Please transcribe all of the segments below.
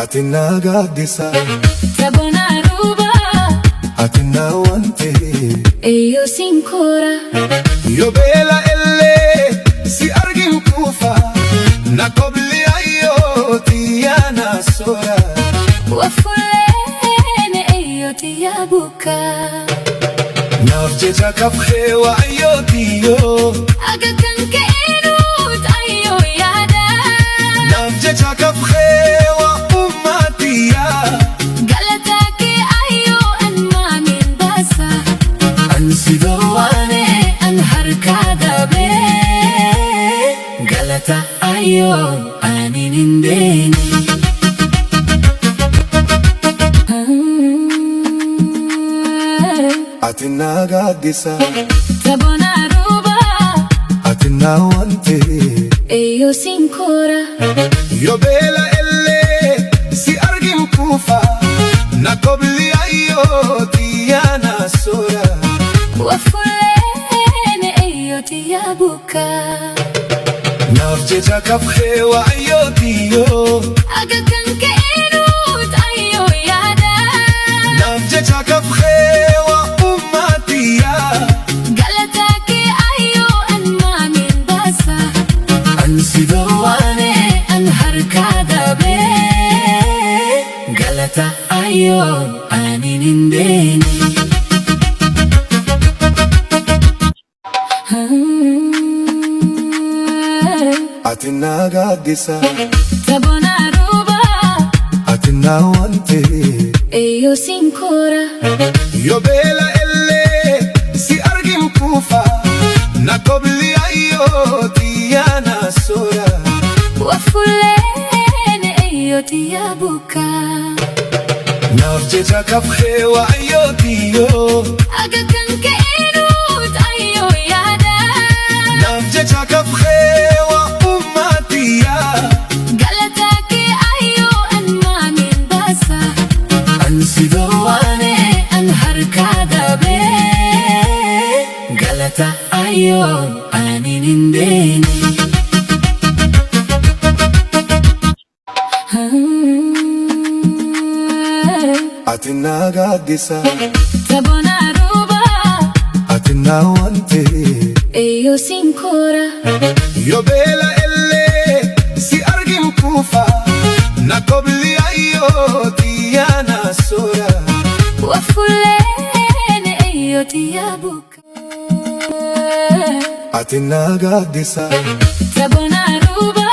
atina gaddisa Tabona ruba atina wante eyo sinkora yo bela elle si argin kufa na kobli ayo tiana sora wafulene eyo tiyabuka nafjeja kafhe wa ayo tiyo aga kanke enut ayo yada nafjeja kafhe wa ummatiya galataki ayo anma min basa ansidawane an harkada be galata ayo aninindeni atina gaddisa Tabona ruba atina wante eyo sinkora yo bela elle si argin kufa na kobli ayo tiana sora wafulene eyo tiyabuka nafjeja kafhe wa ayo tiyo aga kanke enut ayo yada nafjeja kafhe wa ummatiya galataki ayo anma min basa ansidawane an harkada be galata ayo aninindeni atina gaddisa Tabona ruba atina wante eyo sinkora yo bela elle si argin kufa na kobli ayo tiana sora wafulene eyo tiyabuka nafjeja kafhe wa ayo tiyo aga kanke enut ayo yada nafjeja kafhe wa ummatiya galataki ayo anma min basa ansidawane an harkada be galata ayo aninindeni atina gaddisa Tabona ruba atina wante eyo sinkora yo bela elle si argin kufa na kobli ayo tiana sora wafulene eyo tiyabuka atina gaddisa Tabona ruba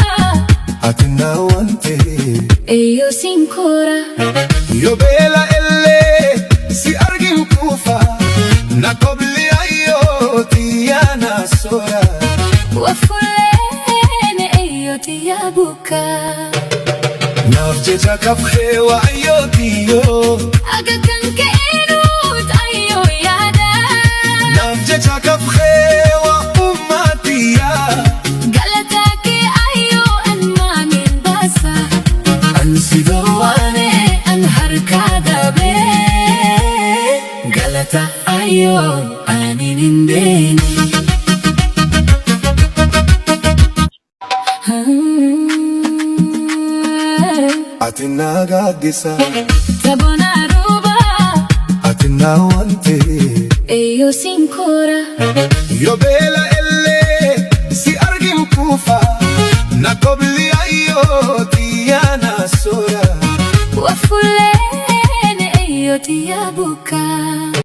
atina wante eyo sinkora yo bela elle si argin kufa na kobli ayo tiana sora wafulene eyo tiyabuka nafjeja kafhe wa ayo tiyo aga kanke enut ayo yada nafjeja kafhe wa ummatiya galataki ayo anma min basa ansidawane an harkada be galata ayo aninindeni atina gaddisa Tabona ruba atina wante eyo sinkora yo bela elle si argin kufa na kobli ayo tiana sora wafulene eyo tiyabuka